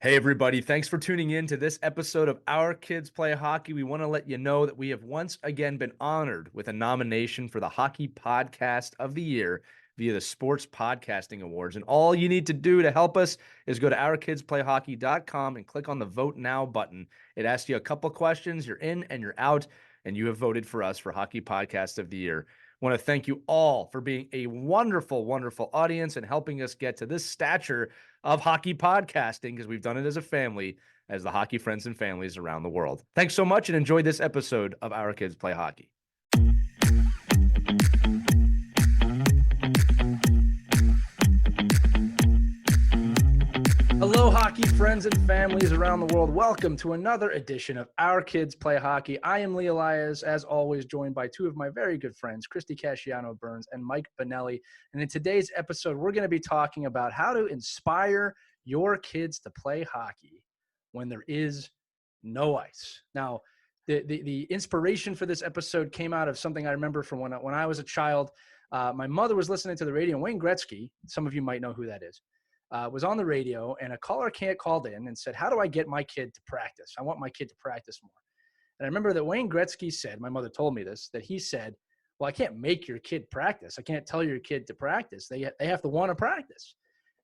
Hey, everybody. Thanks for tuning in to this episode of Our Kids Play Hockey. We want to let you know that we have once again been honored with a nomination for the Hockey Podcast of the Year via the Sports Podcasting Awards. And all you need to do to help us is go to ourkidsplayhockey.com and click on the Vote Now button. It asks you a couple questions. You're in and you're out, and you have voted for us for Hockey Podcast of the Year. I want to thank you all for being a wonderful, wonderful audience and helping us get to this stature of hockey podcasting, because we've done it as a family, as the hockey friends and families around the world. Thanks so much and enjoy this episode of Our Kids Play Hockey. Hello, hockey friends and families around the world. Welcome to another edition of Our Kids Play Hockey. I am Lee Elias, as always, joined by two of my very good friends, Christy Burns and Mike Benelli. And in today's episode, we're going to be talking about how to inspire your kids to play hockey when there is no ice. Now, the inspiration for this episode came out of something I remember from when I was a child. My mother was listening to the radio, and Wayne Gretzky, some of you might know who that is, was on the radio, and a caller called in and said, how do I get my kid to practice? I want my kid to practice more. And I remember that Wayne Gretzky said, my mother told me this, that he said, well, I can't make your kid practice. I can't tell your kid to practice. They have to want to practice.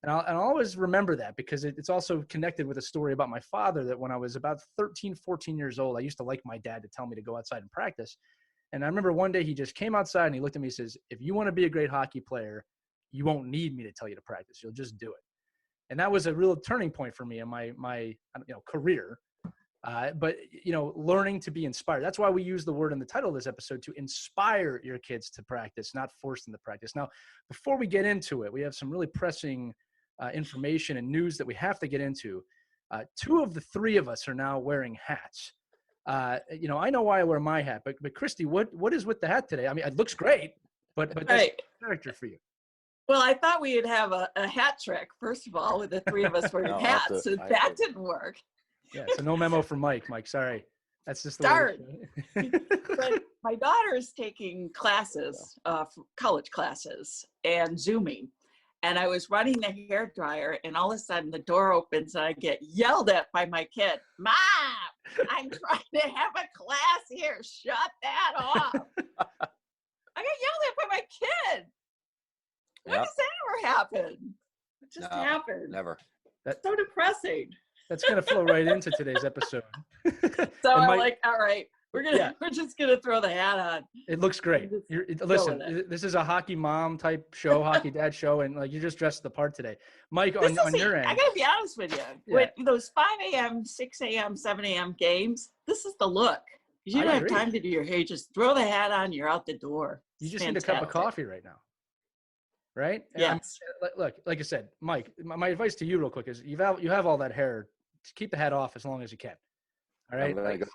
And I'll always remember that, because it's also connected with a story about my father, that when I was about 13, 14 years old, I used to like my dad to tell me to go outside and practice. And I remember one day he just came outside and he looked at me and says, if you want to be a great hockey player, you won't need me to tell you to practice. You'll just do it. And that was a real turning point for me in my career. But learning to be inspired. That's why we use the word in the title of this episode, to inspire your kids to practice, not force them to practice. Now, before we get into it, we have some really pressing information and news that we have to get into. Two of the three of us are now wearing hats. I know why I wear my hat, but Christy, what is with the hat today? I mean, it looks great, but that's right. Character for you. Well, I thought we'd have a hat trick, first of all, with the three of us wearing hats, and that didn't work. Yeah, so no memo from Mike. Mike, sorry. That's just the Darn. way. But my daughter is taking classes, college classes, and Zooming. And I was running the hairdryer, and all of a sudden the door opens, and I get yelled at by my kid. Mom, I'm trying to have a class here. Shut that off. I got yelled at by my kid. When does that ever happen? It just happened. Never. That's so depressing. That's going to flow right into today's episode. So I'm like, all right, we're just gonna throw the hat on. It looks great. Listen, this is a hockey mom type show, hockey dad show, and like you just dressed the part today. Mike, on your end. I gotta be honest with you. With those 5 a.m., 6 a.m., 7 a.m. games, this is the look. You don't have time to do your hair. Just throw the hat on. You're out the door. You just need a cup of coffee right now. Right? Yes. Look, like I said, Mike, my advice to you real quick is you have all that hair. Keep the hat off as long as you can. All right?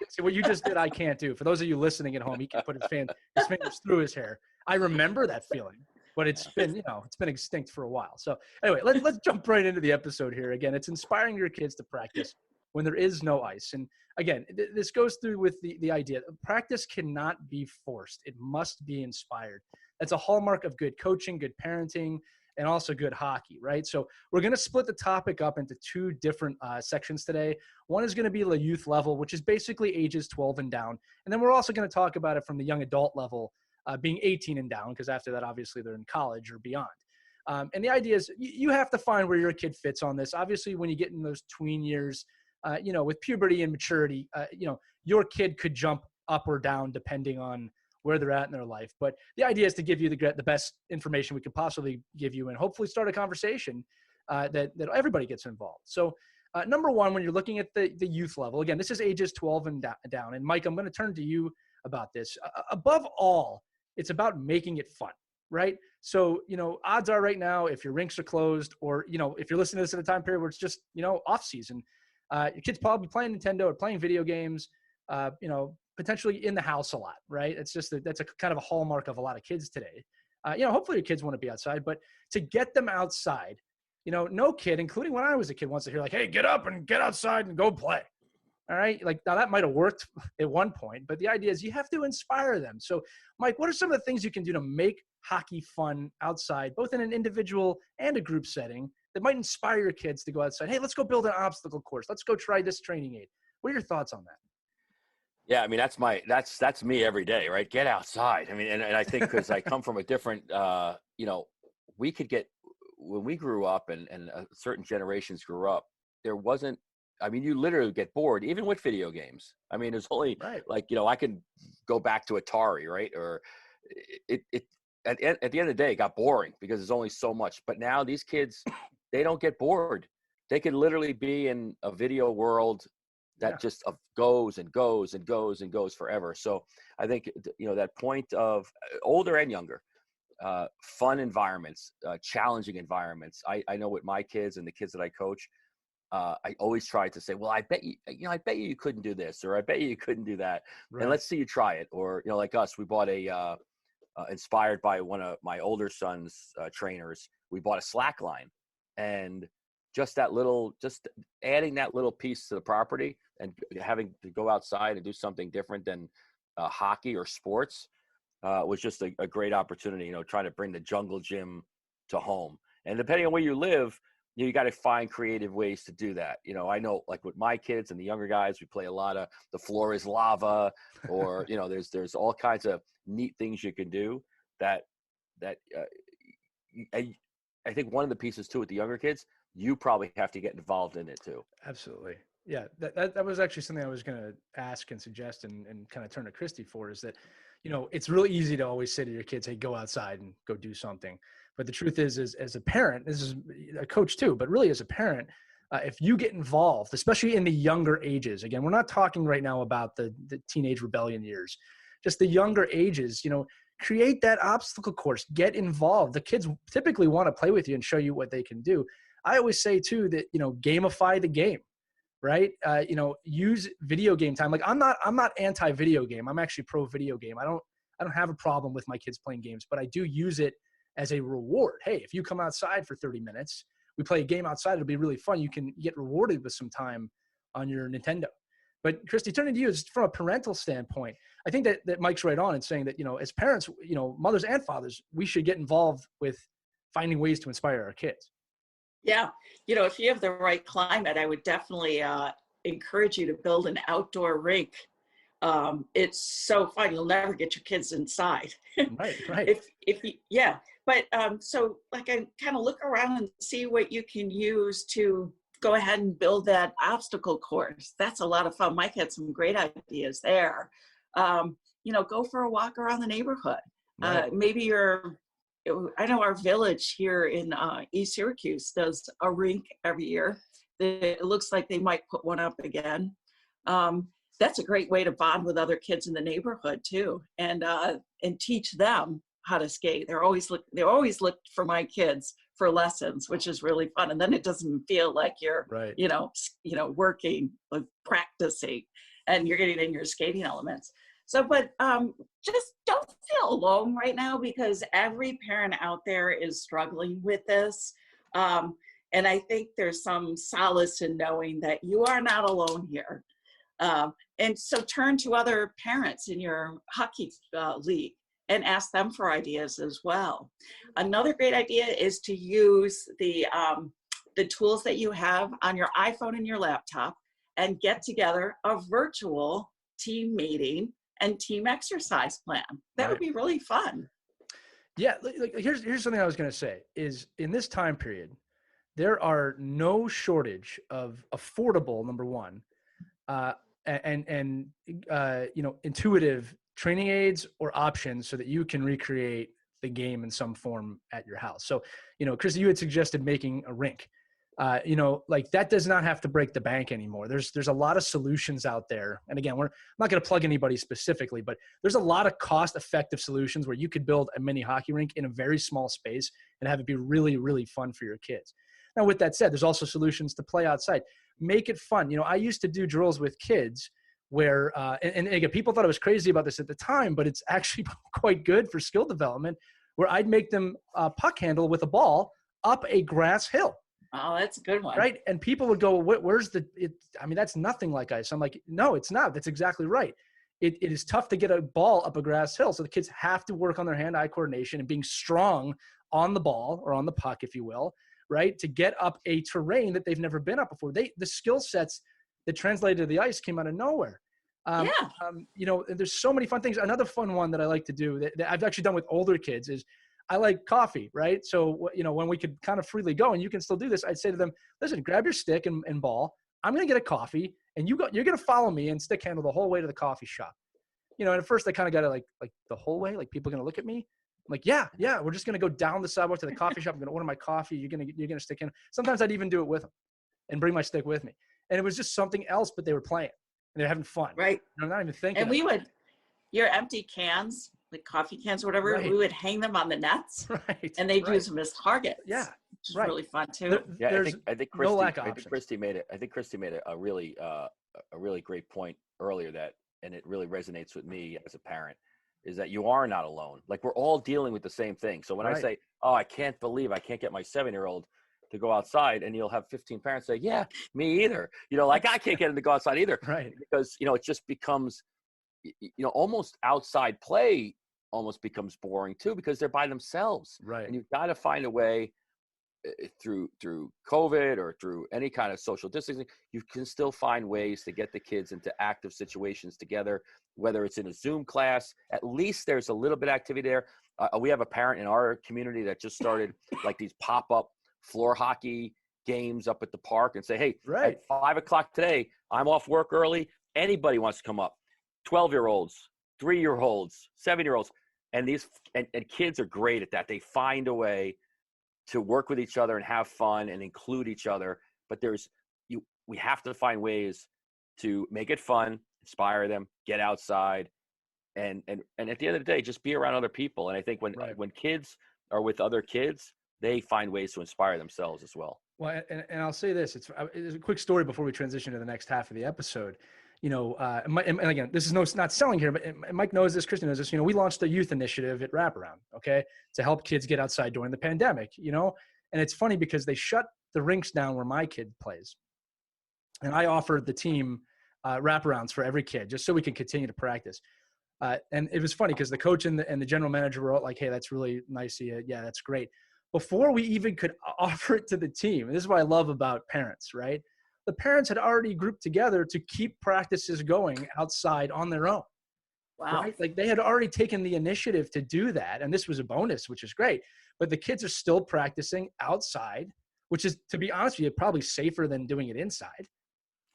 See, what you just did, I can't do. For those of you listening at home, he can put his fingers through his hair. I remember that feeling, but it's been extinct for a while. So anyway, let's jump right into the episode here. Again, it's inspiring your kids to practice when there is no ice. And again, this goes through with the idea that practice cannot be forced. It must be inspired. That's a hallmark of good coaching, good parenting, and also good hockey, right? So we're going to split the topic up into two different sections today. One is going to be the youth level, which is basically ages 12 and down. And then we're also going to talk about it from the young adult level, being 18 and down, because after that, obviously, they're in college or beyond. And the idea is you have to find where your kid fits on this. Obviously, when you get in those tween years, with puberty and maturity, your kid could jump up or down depending on where they're at in their life. But the idea is to give you the best information we could possibly give you and hopefully start a conversation that everybody gets involved. So number one, when you're looking at the youth level, again, this is ages 12 and down. And Mike, I'm going to turn to you about this. Above all, it's about making it fun, right? So, odds are right now, if your rinks are closed or, if you're listening to this at a time period where it's just, off season, your kid's probably playing Nintendo or playing video games, potentially in the house a lot, right? It's just that's a kind of a hallmark of a lot of kids today. Hopefully your kids want to be outside, but to get them outside, no kid, including when I was a kid, wants to hear like, hey, get up and get outside and go play. All right. Like now that might've worked at one point, but the idea is you have to inspire them. So Mike, what are some of the things you can do to make hockey fun outside, both in an individual and a group setting that might inspire your kids to go outside. Hey, let's go build an obstacle course. Let's go try this training aid. What are your thoughts on that? Yeah, I mean, that's me every day, right? Get outside. I mean, and I think because I come from a different, we could get, when we grew up and certain generations grew up, there wasn't, I mean, you literally get bored, even with video games. I mean, there's only like, I can go back to Atari, right? Or it at the end of the day, it got boring because there's only so much. But now these kids, they don't get bored. They can literally be in a video world that just goes and goes and goes and goes forever. So I think, that point of older and younger, fun environments, challenging environments. I know with my kids and the kids that I coach, I always try to say, well, I bet you couldn't do this, or I bet you couldn't do that. Right. And let's see you try it. Or, like us, we bought inspired by one of my older son's trainers, we bought a slack line, and just adding that little piece to the property and having to go outside and do something different than hockey or sports was just a great opportunity, trying to bring the jungle gym to home. And depending on where you live, you got to find creative ways to do that. I know, like with my kids and the younger guys, we play a lot of the floor is lava, or, there's all kinds of neat things you can do that I think one of the pieces too with the younger kids, you probably have to get involved in it too. Absolutely. Yeah. That was actually something I was going to ask and suggest and kind of turn to Christy for, is that, it's really easy to always say to your kids, hey, go outside and go do something. But the truth is as a parent, this is a coach too, but really as a parent, if you get involved, especially in the younger ages, again, we're not talking right now about the teenage rebellion years, just the younger ages, create that obstacle course, get involved. The kids typically want to play with you and show you what they can do. I always say too that, gamify the game, right? Use video game time. Like I'm not anti video game. I'm actually pro video game. I don't have a problem with my kids playing games, but I do use it as a reward. Hey, if you come outside for 30 minutes, we play a game outside, it'll be really fun. You can get rewarded with some time on your Nintendo. But Christy, turning to you, is from a parental standpoint, I think that Mike's right on in saying that, as parents, mothers and fathers, we should get involved with finding ways to inspire our kids. Yeah. If you have the right climate, I would definitely encourage you to build an outdoor rink. It's so fun. You'll never get your kids inside. Right. But so like I kind of look around and see what you can use to go ahead and build that obstacle course. That's a lot of fun. Mike had some great ideas there. Go for a walk around the neighborhood. Right. I know our village here in East Syracuse does a rink every year. It looks like they might put one up again. That's a great way to bond with other kids in the neighborhood too, and teach them how to skate. They always look for my kids for lessons, which is really fun. And then it doesn't feel like you're, working, like practicing, and you're getting in your skating elements. So, but just don't feel alone right now, because every parent out there is struggling with this. And I think there's some solace in knowing that you are not alone here. And so turn to other parents in your hockey league and ask them for ideas as well. Another great idea is to use the tools that you have on your iPhone and your laptop and get together a virtual team meeting and team exercise plan. That would be really fun. Yeah, here's something I was going to say is, in this time period, there are no shortage of affordable, number one, and intuitive training aids or options so that you can recreate the game in some form at your house. So, Christy, you had suggested making a rink. That does not have to break the bank anymore. There's a lot of solutions out there. And again, I'm not going to plug anybody specifically, but there's a lot of cost-effective solutions where you could build a mini hockey rink in a very small space and have it be really, really fun for your kids. Now, with that said, there's also solutions to play outside. Make it fun. I used to do drills with kids where, and again, people thought I was crazy about this at the time, but it's actually quite good for skill development, where I'd make them puck handle with a ball up a grass hill. Oh, that's a good one. Right. And people would go, where's that's nothing like ice. I'm like, no, it's not. That's exactly right. It is tough to get a ball up a grass hill. So the kids have to work on their hand-eye coordination and being strong on the ball, or on the puck, if you will, right? To get up a terrain that they've never been up before. The skill sets that translated to the ice came out of nowhere. You know, there's so many fun things. Another fun one that I like to do that I've actually done with older kids is I like coffee, right? So, you know, when we could kind of freely go and you can still do this, I'd say to them, listen, grab your stick and ball. I'm going to get a coffee and you're going to follow me and stick handle the whole way to the coffee shop. You know, and at first I kind of got it like the whole way, like people are going to look at me. I'm like, yeah, we're just going to go down the sidewalk to the coffee shop. I'm going to order my coffee. You're going to stick in. Sometimes I'd even do it with them and bring my stick with me. And it was just something else, but they were playing and they're having fun. Right. I'm not even thinking. And we would, your empty cans, like coffee cans or whatever, we would hang them on the nets, and they'd use them as targets. Yeah, which is really fun too. I think Christy made a really great point earlier and it really resonates with me as a parent, is that you are not alone. Like, we're all dealing with the same thing. So when I say, oh, I can't believe I can't get my 7-year-old to go outside, and you'll have 15 parents say, yeah, me either. You know, like, I can't get him to go outside either. Right. Because, you know, it just becomes, you know, almost outside play almost becomes boring too, because they're by themselves. Right. And you've got to find a way through COVID or through any kind of social distancing, you can still find ways to get the kids into active situations together, whether it's in a Zoom class. At least there's a little bit of activity there. We have a parent in our community that just started like these pop-up floor hockey games up at the park, and say, hey, at 5 o'clock today, I'm off work early. Anybody wants to come up. 12-year-olds, 3-year-olds, 7-year-olds. And these and kids are great at that. They find a way to work with each other and have fun and include each other. But we have to find ways to make it fun, inspire them, get outside, and at the end of the day, just be around other people. And I think when kids are with other kids, they find ways to inspire themselves as well. Well, and I'll say this, it's a quick story before we transition to the next half of the episode. You know, and again, this is not selling here, but Mike knows this, Christy knows this. You know, we launched a youth initiative at Wraparound, okay, to help kids get outside during the pandemic, you know. And it's funny because they shut the rinks down where my kid plays. And I offered the team wraparounds for every kid just so we can continue to practice. And it was funny because the coach and the general manager were all like, hey, that's really nice of you. Yeah, that's great. Before we even could offer it to the team, and this is what I love about parents, right? The parents had already grouped together to keep practices going outside on their own. Wow. Right? Like, they had already taken the initiative to do that. And this was a bonus, which is great. But the kids are still practicing outside, which is, to be honest with you, probably safer than doing it inside.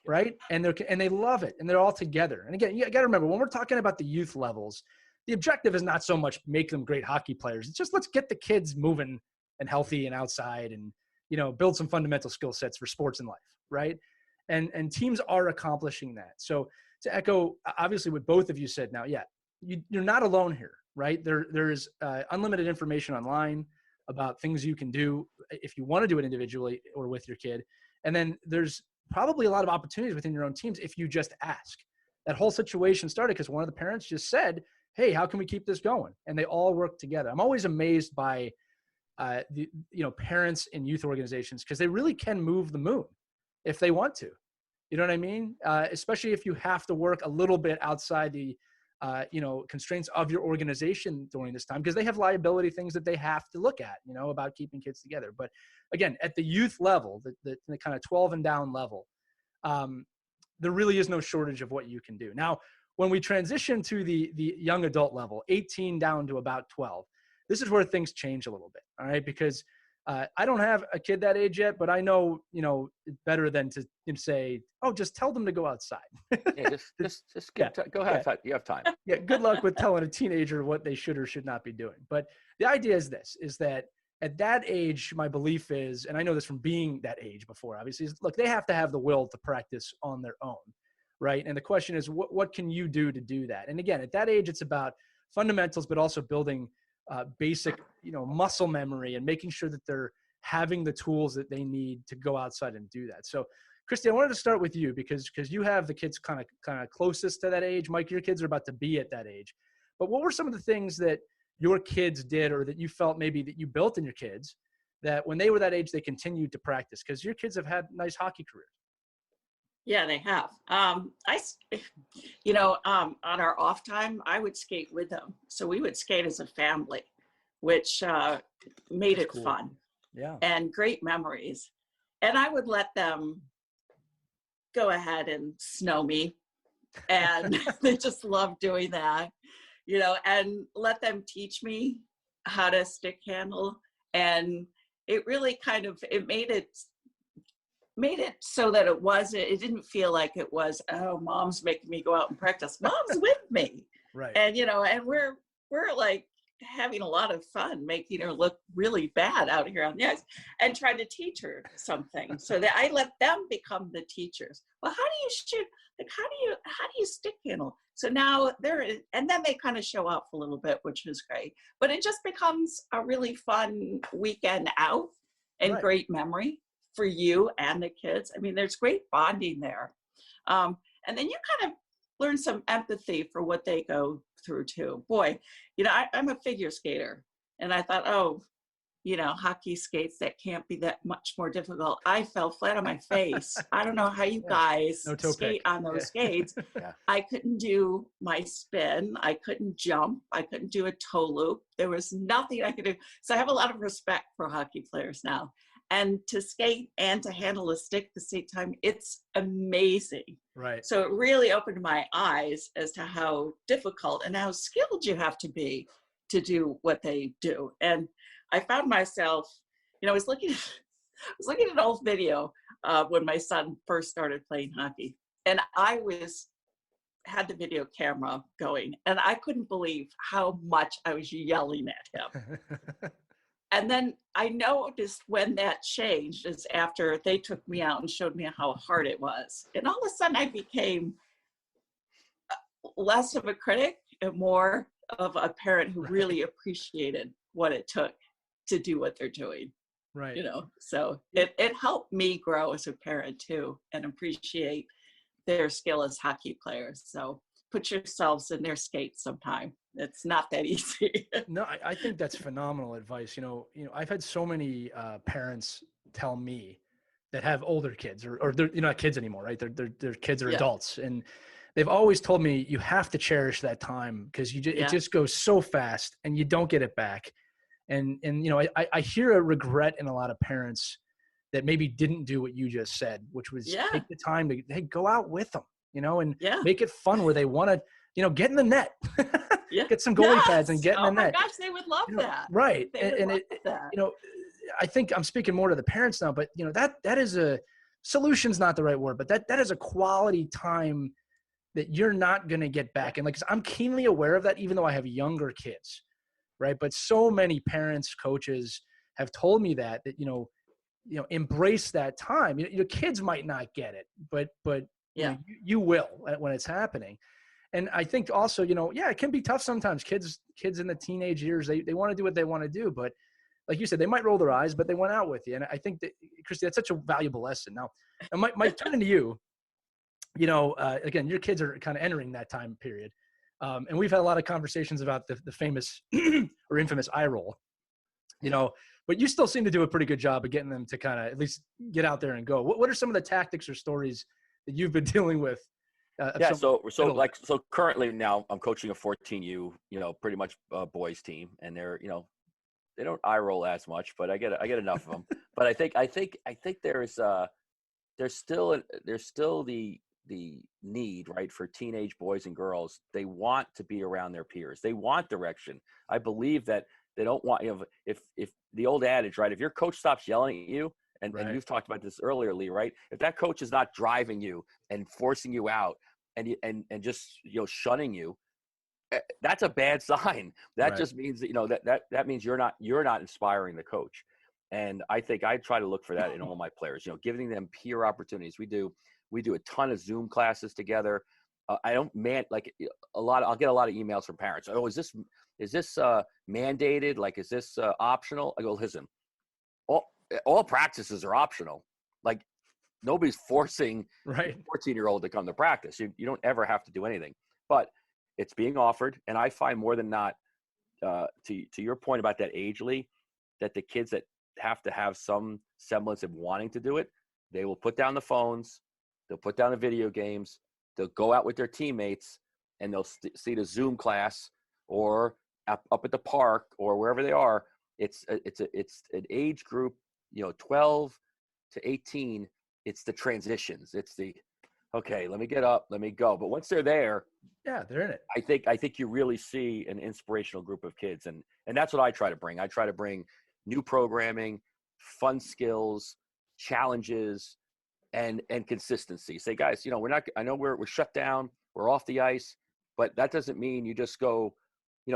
Right. And they love it. And they're all together. And again, you got to remember, when we're talking about the youth levels, the objective is not so much make them great hockey players. It's just, let's get the kids moving and healthy and outside, and, you know, build some fundamental skill sets for sports in life. Right. And teams are accomplishing that. So to echo, obviously, what both of you said now, you're not alone here, right? There is unlimited information online about things you can do if you want to do it individually or with your kid. And then there's probably a lot of opportunities within your own teams if you just ask. That whole situation started because one of the parents just said, hey, how can we keep this going? And they all work together. I'm always amazed by parents in youth organizations, because they really can move the moon if they want to. You know what I mean? Especially if you have to work a little bit outside the, constraints of your organization during this time, because they have liability things that they have to look at, you know, about keeping kids together. But again, at the youth level, the kind of 12 and down level, there really is no shortage of what you can do. Now, when we transition to the young adult level, 18 down to about 12, this is where things change a little bit. All right. Because I don't have a kid that age yet, but I know, better than to say, oh, just tell them to go outside. Yeah, go ahead. Yeah. You have time. Yeah. Good luck with telling a teenager what they should or should not be doing. But the idea is that at that age, my belief is, and I know this from being that age before, obviously, is, look, they have to have the will to practice on their own. Right. And the question is, what can you do to do that? And again, at that age, it's about fundamentals, but also building basic, muscle memory and making sure that they're having the tools that they need to go outside and do that. So, Christy, I wanted to start with you because you have the kids kind of closest to that age. Mike, your kids are about to be at that age. But what were some of the things that your kids did, or that you felt maybe that you built in your kids, that when they were that age, they continued to practice? Because your kids have had nice hockey careers. Yeah, they have. On our off time, I would skate with them. So we would skate as a family, which made it fun. Yeah. And great memories. And I would let them go ahead and snow me. And they just love doing that, and let them teach me how to stick handle. And it really it made it so that it didn't feel like it was, oh, mom's making me go out and practice. Mom's with me. Right. And, and we're like having a lot of fun making her look really bad out here on the ice and trying to teach her something, so that I let them become the teachers. Well, how do you shoot? Like, how do you stick handle? So now and then they kind of show off a little bit, which is great, but it just becomes a really fun weekend out and Right. great memory for you and the kids. I mean, there's great bonding there. And then you kind of learn some empathy for what they go through too. Boy, I'm a figure skater, and I thought, oh, hockey skates, that can't be that much more difficult. I fell flat on my face. I don't know how you guys skate on those skates. Yeah. I couldn't do my spin. I couldn't jump. I couldn't do a toe loop. There was nothing I could do. So I have a lot of respect for hockey players now. And to skate and to handle a stick at the same time, it's amazing. Right. So it really opened my eyes as to how difficult and how skilled you have to be to do what they do. And I found myself, I was looking at an old video when my son first started playing hockey, and I had the video camera going, and I couldn't believe how much I was yelling at him. And then I noticed when that changed is after they took me out and showed me how hard it was. And all of a sudden I became less of a critic and more of a parent who really appreciated what it took to do what they're doing. Right. So it helped me grow as a parent too, and appreciate their skill as hockey players. So put yourselves in their skates sometime. It's not that easy. No, I think that's phenomenal advice. I've had so many parents tell me that have older kids, or they're not kids anymore, right? They're kids or adults, and they've always told me you have to cherish that time, because it just goes so fast and you don't get it back. And I hear a regret in a lot of parents that maybe didn't do what you just said, which was take the time to go out with them, and make it fun where they want to, get in the net, get some goalie pads and get in the net. Oh my gosh, they would love that. Right. And I think I'm speaking more to the parents now, but that is solution's not the right word, but that is a quality time that you're not going to get back. And I'm keenly aware of that, even though I have younger kids. Right. But so many parents, coaches have told me that embrace that time. Your kids might not get it, but you will when it's happening. And I think also, it can be tough sometimes. Kids in the teenage years, they want to do what they want to do, but like you said, they might roll their eyes, but they went out with you. And I think that, Christy, that's such a valuable lesson. Now, Mike, turning to you, again, your kids are kind of entering that time period. And we've had a lot of conversations about the famous or infamous eye roll, but you still seem to do a pretty good job of getting them to kind of at least get out there and go. What are some of the tactics or stories that you've been dealing with? So currently now I'm coaching a 14U, pretty much boys team, and they're, they don't eye roll as much, but I get enough of them. But I think there's still the need, right, for teenage boys and girls. They want to be around their peers. They want direction. I believe that they don't want, if the old adage, right, if your coach stops yelling at you, and you've talked about this earlier, Lee, right, if that coach is not driving you and forcing you out and just shunning you, that's a bad sign. That just means that that means you're not inspiring the coach. And I think I try to look for that in all my players, giving them peer opportunities. We do a ton of Zoom classes together. I don't I'll get a lot of emails from parents. Oh, is this mandated? Like, is this optional? I go, listen, all practices are optional. Like, nobody's forcing a 14-year-old to come to practice. You don't ever have to do anything, but it's being offered. And I find more than not, to your point about that age, Lee, that the kids that have to have some semblance of wanting to do it, they will put down the phones, they'll put down the video games, they'll go out with their teammates, and they'll see the Zoom class or up at the park or wherever they are. It's an age group 12 to 18, it's the transitions. It's the, okay, let me get up, let me go. But once they're there, yeah, they're in it. I think you really see an inspirational group of kids. And that's what I try to bring. I try to bring new programming, fun skills, challenges, and consistency. Say, guys, I know we're shut down, we're off the ice, but that doesn't mean you just go,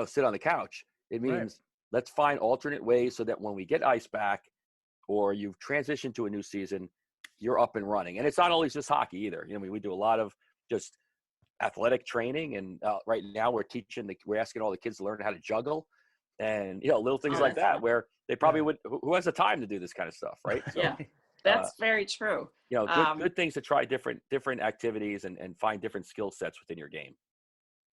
sit on the couch. It means let's find alternate ways so that when we get ice back or you've transitioned to a new season, you're up and running. And it's not always just hockey either. We do a lot of just athletic training. And right now we're asking all the kids to learn how to juggle and, little things like that, where they probably would, who has the time to do this kind of stuff, right? So, yeah, that's very true. Good things to try different activities and find different skill sets within your game.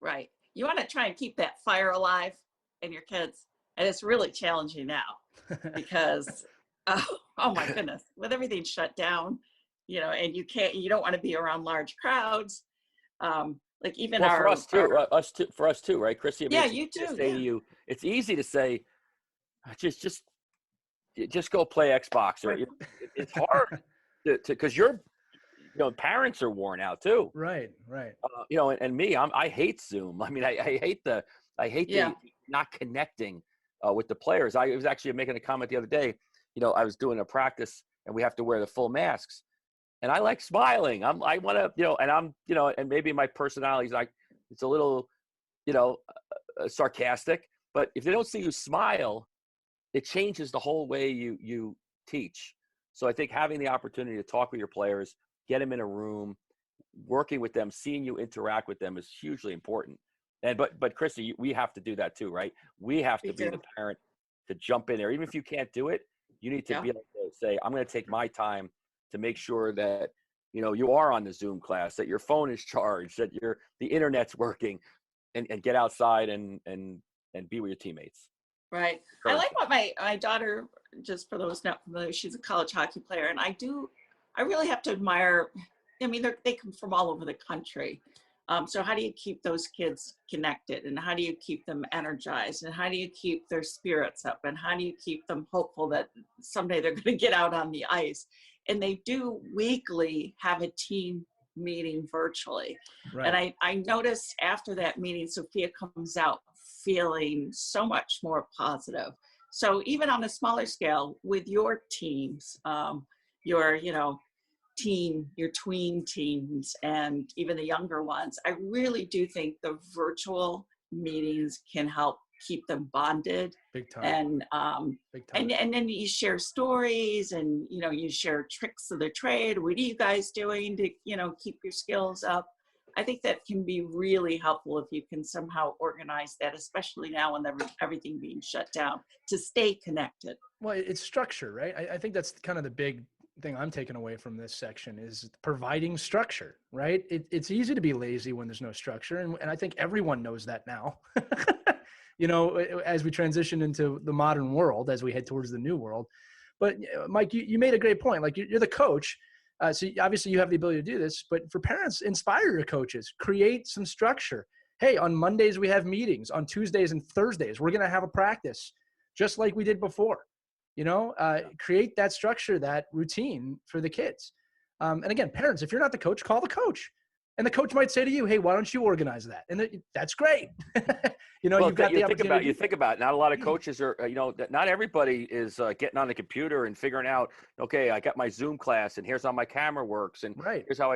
Right. You want to try and keep that fire alive in your kids. And it's really challenging now because, oh my goodness, with everything shut down, and you don't want to be around large crowds. Like even for us too, right, Christy? Yeah, you too. Say to you, it's easy to say, just go play Xbox, or it's hard because parents are worn out too. Right. And me, I hate Zoom. I mean, I hate the not connecting with the players. I was actually making a comment the other day. I was doing a practice and we have to wear the full masks. And I like smiling. I want to, and maybe my personality is like, it's a little, sarcastic, but if they don't see you smile, it changes the whole way you teach. So I think having the opportunity to talk with your players, get them in a room, working with them, seeing you interact with them is hugely important. And, but Christy, we have to do that too, right? We have to be the parent to jump in there. Even if you can't do it, you need to be able to say, I'm going to take my time to make sure that, you are on the Zoom class, that your phone is charged, that the internet's working, and get outside and be with your teammates. Right. I like what my daughter, just for those not familiar, she's a college hockey player. And I really have to admire, I mean, they come from all over the country. So how do you keep those kids connected, and how do you keep them energized, and how do you keep their spirits up, and how do you keep them hopeful that someday they're going to get out on the ice? And they do weekly have a team meeting virtually. Right. And I noticed after that meeting, Sophia comes out feeling so much more positive. So even on a smaller scale with your teams, your tween teams, and even the younger ones, I really do think the virtual meetings can help keep them bonded. Big time. And Big time. And then you share stories, and you share tricks of the trade. What are you guys doing to keep your skills up? I think that can be really helpful if you can somehow organize that, especially now when everything being shut down, to stay connected. Well, it's structure, right? I think that's kind of the big thing I'm taking away from this section is providing structure, right? It's easy to be lazy when there's no structure. And I think everyone knows that now, as we transition into the modern world, as we head towards the new world. But Mike, you made a great point. Like you're the coach. So obviously you have the ability to do this, but for parents, inspire your coaches, create some structure. Hey, on Mondays, we have meetings. On Tuesdays and Thursdays, we're going to have a practice just like we did before. Create that structure, that routine for the kids. And again, parents, if you're not the coach, call the coach. And the coach might say to you, hey, why don't you organize that? And that's great. You've got the opportunity. You think about it. Not a lot of coaches are, not everybody is getting on the computer and figuring out, okay, I got my Zoom class and here's how my camera works. And here's how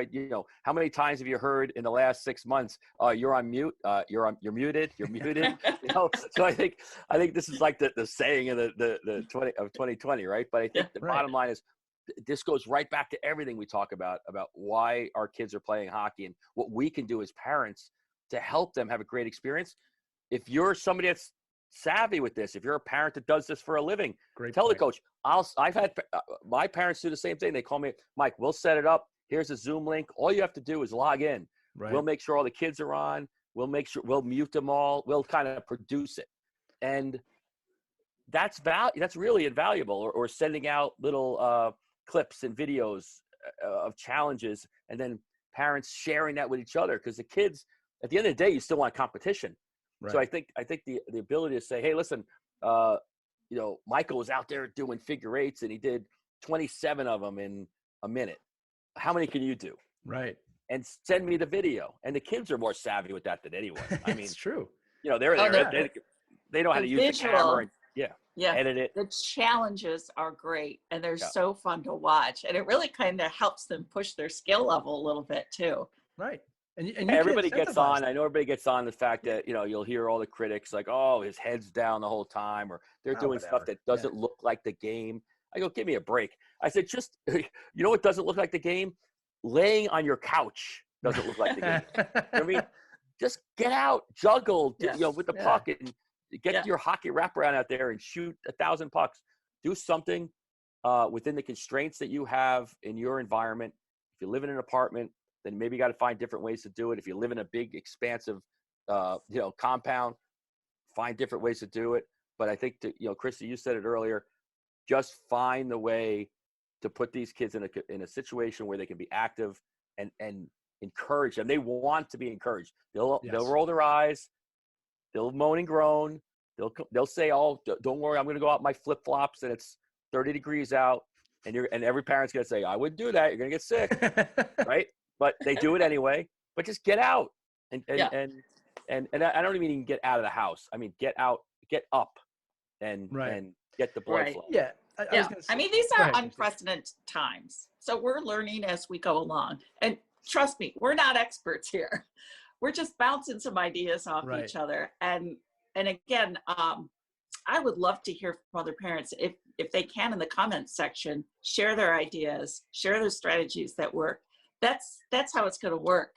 how many times have you heard in the last 6 months, you're on mute, you're muted. So I think this is like the saying of the 2020, right? But I think the bottom line is, this goes right back to everything we talk about why our kids are playing hockey and what we can do as parents to help them have a great experience. If you're somebody that's savvy with this, if you're a parent that does this for a living, tell the coach. I've had my parents do the same thing. They call me, Mike, we'll set it up. Here's a Zoom link. All you have to do is log in. Right. We'll make sure all the kids are on. We'll make sure we'll mute them all. We'll kind of produce it. And that's really invaluable. Or sending out little clips and videos of challenges, and then parents sharing that with each other, because the kids, at the end of the day, you still want competition. Right. So I think the ability to say, hey, listen, Michael was out there doing figure eights and he did 27 of them in a minute. How many can you do? Right. And send me the video. And the kids are more savvy with that than anyone. I mean, it's true. You know, they know how to use visual, the camera. And, edit it. The challenges are great, and they're Yeah. so fun to watch, and it really kind of helps them push their skill level a little bit too. Right. And everybody gets on. I know everybody gets on the fact that, you know, you'll hear all the critics like, oh, his head's down the whole time, or they're doing stuff that doesn't look like the game. I go, give me a break. I said, just, you know what doesn't look like the game? Laying on your couch doesn't look like the game. You know what I mean? Just get out, juggle, you know, with the puck, and get your hockey wraparound out there and shoot 1,000 pucks. Do something within the constraints that you have in your environment. If you live in an apartment, then maybe you got to find different ways to do it. If you live in a big, expansive, you know, compound, find different ways to do it. But I think, you know, Christy, you said it earlier, just find the way to put these kids in a situation where they can be active and encourage them. They want to be encouraged. They'll roll their eyes. They'll moan and groan. They'll say, "Oh, don't worry, I'm going to go out in my flip flops and it's 30 degrees out." And every parent's going to say, "I wouldn't do that. You're going to get sick," right? But they do it anyway. But just get out and I don't even mean get out of the house. I mean get out, get up, and get the blood flow. Yeah. I mean, these are unprecedented times. So we're learning as we go along. And trust me, we're not experts here. We're just bouncing some ideas off each other. And again, I would love to hear from other parents if they can in the comments section, share their ideas, share their strategies that work. That's how it's going to work.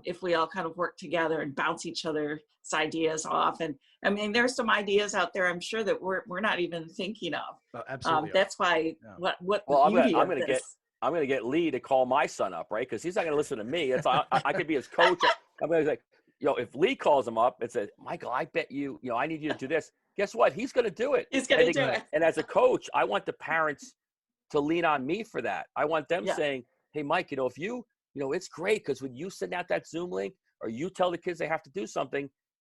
If we all kind of work together and bounce each other's ideas off. And I mean, there's some ideas out there, I'm sure, that we're not even thinking of. Oh, absolutely. That's why I'm going to get Lee to call my son up, right? Because he's not going to listen to me. I could be his coach. I'm going to be like, you know, if Lee calls him up and says, Michael, I bet you know, I need you to do this. Guess what? He's going to do it. He's going to do it. And as a coach, I want the parents to lean on me for that. I want them saying, hey, Mike, you know, if you know, it's great because when you send out that Zoom link or you tell the kids they have to do something,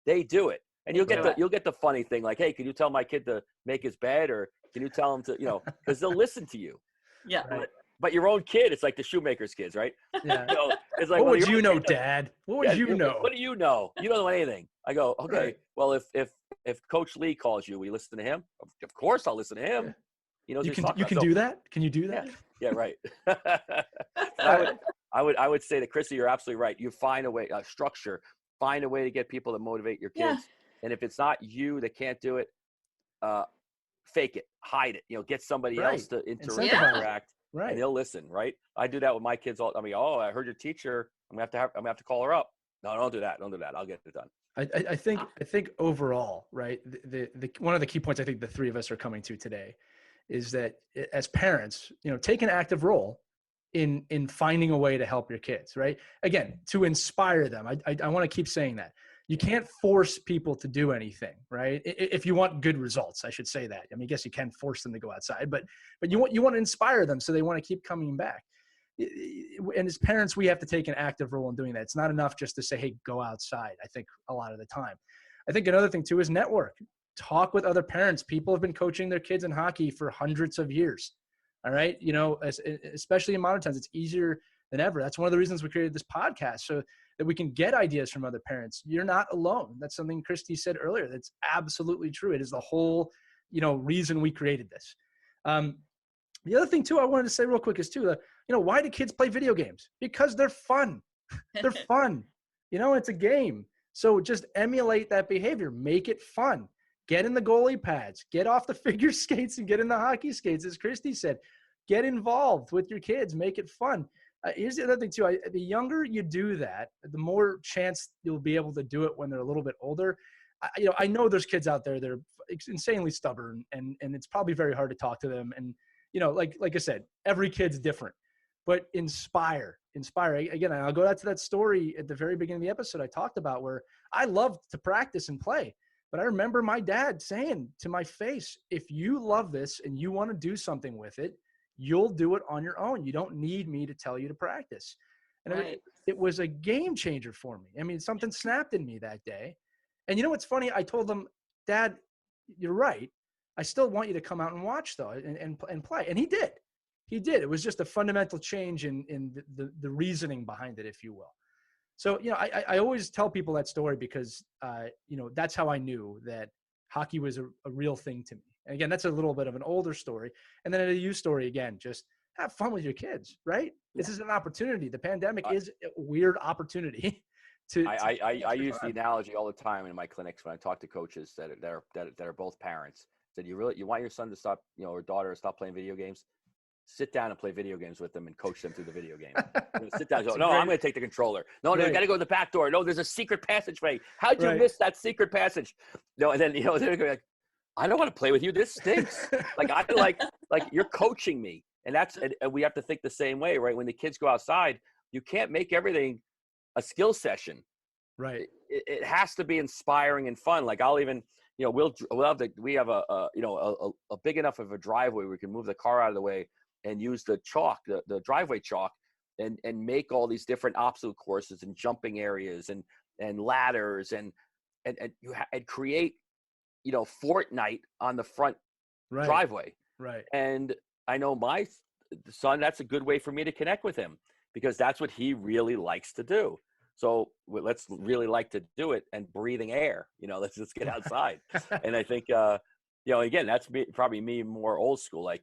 they do it. And you'll get the funny thing like, hey, can you tell my kid to make his bed, or can you tell him to, you know, because they'll listen to you. Yeah. But your own kid, it's like the shoemaker's kids, right? Yeah. You know, it's like, what would you know, Dad? What would you know? What do you know? You don't know anything. I go, okay. Right. Well, if Coach Lee calls you, will you listen to him? Of course, I'll listen to him. Yeah. He knows you can do that. Can you do that? Yeah, right. I would say to Christy, you're absolutely right. You find a way, structure. Find a way to get people to motivate your kids. Yeah. And if it's not you that can't do it, fake it, hide it. You know, get somebody else to interact. Right. And they'll listen, right? I do that with my kids all. I mean, I heard your teacher. I'm gonna have to call her up. No, don't do that. Don't do that. I'll get it done. I think overall, right? The one of the key points I think the three of us are coming to today is that as parents, you know, take an active role in finding a way to help your kids, right? Again, to inspire them. I want to keep saying that. You can't force people to do anything, right? If you want good results, I should say that. I mean, I guess you can force them to go outside, but you want to inspire them so they want to keep coming back. And as parents, we have to take an active role in doing that. It's not enough just to say, hey, go outside, I think a lot of the time. I think another thing too is network. Talk with other parents. People have been coaching their kids in hockey for hundreds of years. All right. You know, especially in modern times, it's easier than ever. That's one of the reasons we created this podcast, so that we can get ideas from other parents. You're not alone. That's something Christy said earlier. That's absolutely true. It is the whole, you know, reason we created this. The other thing too, I wanted to say real quick is too, you know, why do kids play video games? Because they're fun. They're fun. You know, it's a game. So just emulate that behavior. Make it fun. Get in the goalie pads. Get off the figure skates and get in the hockey skates, as Christy said. Get involved with your kids. Make it fun. Here's the other thing too. The younger you do that, the more chance you'll be able to do it when they're a little bit older. I know there's kids out there that are insanely stubborn, and it's probably very hard to talk to them. And you know, like I said, every kid's different. But inspire. Again, I'll go back to that story at the very beginning of the episode I talked about, where I loved to practice and play. But I remember my dad saying to my face, if you love this and you want to do something with it, you'll do it on your own. You don't need me to tell you to practice. And it was a game changer for me. I mean, something snapped in me that day. And you know what's funny? I told him, Dad, you're right. I still want you to come out and watch though and play. And he did. He did. It was just a fundamental change in the reasoning behind it, if you will. So, I always tell people that story because, that's how I knew that hockey was a real thing to me. And again, that's a little bit of an older story. And then a youth story, again, just have fun with your kids, right? Yeah. This is an opportunity. The pandemic is a weird opportunity. I use the analogy all the time in my clinics when I talk to coaches that are both parents. Said, you want your son to stop, or daughter to stop playing video games? Sit down and play video games with them and coach them through the video game. Sit down and go, no, I'm going to take the controller. No, you got to go to the back door. No, there's a secret passageway. How'd you miss that secret passage? No, and then, they're going to be like, I don't want to play with you. This stinks. like you're coaching me. And and we have to think the same way, right? When the kids go outside, you can't make everything a skill session. Right. It has to be inspiring and fun. Like I'll even, we have a big enough of a driveway where we can move the car out of the way and use the chalk, the driveway chalk, and make all these different obstacle courses and jumping areas and ladders and create, Fortnite on the front driveway. Right. And I know my son, that's a good way for me to connect with him because that's what he really likes to do. So let's really like to do it and breathing air, let's just get outside. And I think, again, that's probably me more old school. Like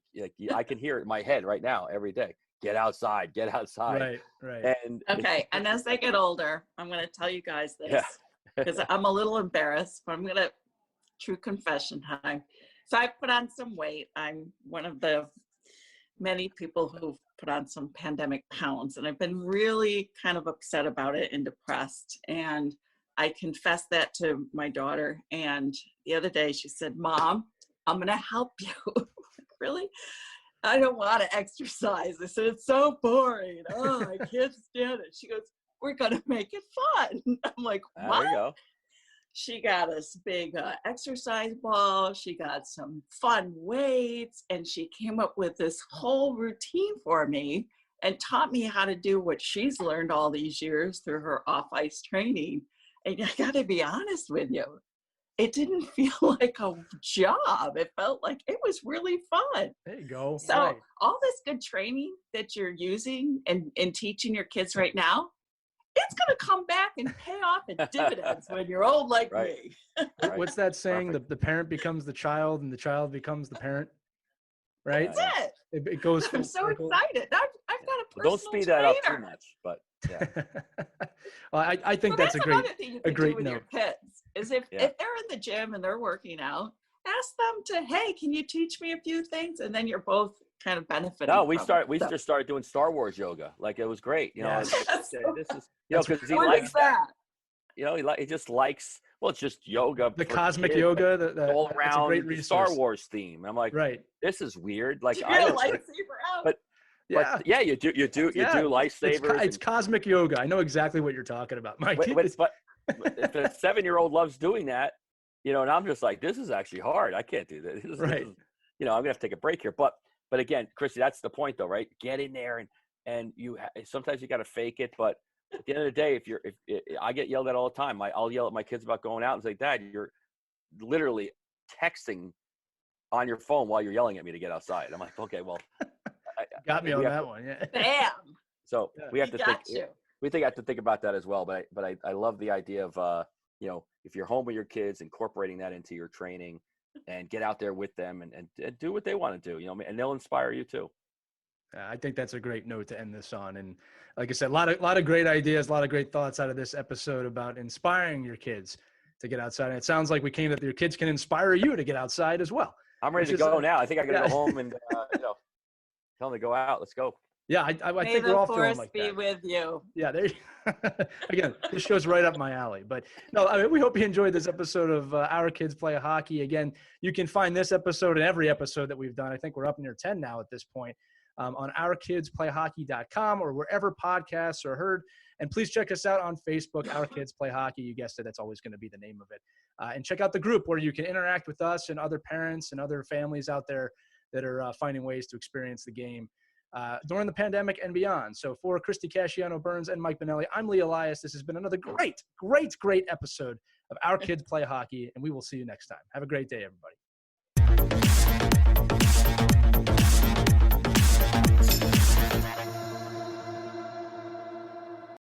I can hear it in my head right now every day. Get outside. Right. And and as they get older, I'm going to tell you guys this because I'm a little embarrassed, but I'm going to true confession time. So I put on some weight. I'm one of the many people who've put on some pandemic pounds, and I've been really kind of upset about it and depressed. And I confessed that to my daughter. And the other day she said, Mom, I'm going to help you. Really? I don't want to exercise. I said, it's so boring. Oh, I can't stand it. She goes, we're going to make it fun. I'm like, what? There you go. She got us big exercise ball. She got some fun weights, and she came up with this whole routine for me and taught me how to do what she's learned all these years through her off-ice training. And I got to be honest with you, it didn't feel like a job. It felt like it was really fun. There you go. So all this good training that you're using and teaching your kids right now, it's going to come back and pay off in dividends when you're old like me. What's that saying? The parent becomes the child and the child becomes the parent. Right? That's it. It goes. I'm so excited. I've got a personal Don't speed that up too much, but yeah. Well, I think that's a great do with note. Your kids is if they're in the gym and they're working out, ask them to, hey, can you teach me a few things? And then you're both kind of benefiting. No, we just started doing Star Wars yoga. Like it was great. This is because he likes that. He just likes. Well, it's just yoga. The cosmic yoga, the all around the Star Wars theme. And I'm like, this is weird. Like I don't. Lightsaber out. But you do lightsabers. It's cosmic yoga. I know exactly what you're talking about, Mike. But if a 7-year-old loves doing that, and I'm just like, this is actually hard. I can't do this. This is, I'm gonna have to take a break here. But again, Christy, that's the point, though, right? Get in there and sometimes you got to fake it, but at the end of the day, if I get yelled at all the time, I'll yell at my kids about going out and say, Dad, you're literally texting on your phone while you're yelling at me to get outside. I'm like, okay, well, got me on that one, yeah. Bam. So we have to think. We have to think about that as well. But I love the idea of if you're home with your kids, incorporating that into your training, and get out there with them and do what they want to do. And they'll inspire you too. I think that's a great note to end this on. And like I said, a lot of great ideas, a lot of great thoughts out of this episode about inspiring your kids to get outside. And it sounds like we came that your kids can inspire you to get outside as well. I'm ready to go now. I think I got to go home and tell them to go out. Let's go. Yeah, I think we're all feeling like that. May the force be with you. Yeah, again, this show's right up my alley. But no, I mean, we hope you enjoyed this episode of Our Kids Play Hockey. Again, you can find this episode and every episode that we've done. I think we're up near 10 now at this point. On ourkidsplayhockey.com or wherever podcasts are heard. And please check us out on Facebook, Our Kids Play Hockey. You guessed it. That's always going to be the name of it. And check out the group where you can interact with us and other parents and other families out there that are finding ways to experience the game during the pandemic and beyond. So for Christy Casciano-Burns and Mike Benelli, I'm Lee Elias. This has been another great episode of Our Kids Play Hockey, and we will see you next time. Have a great day, everybody.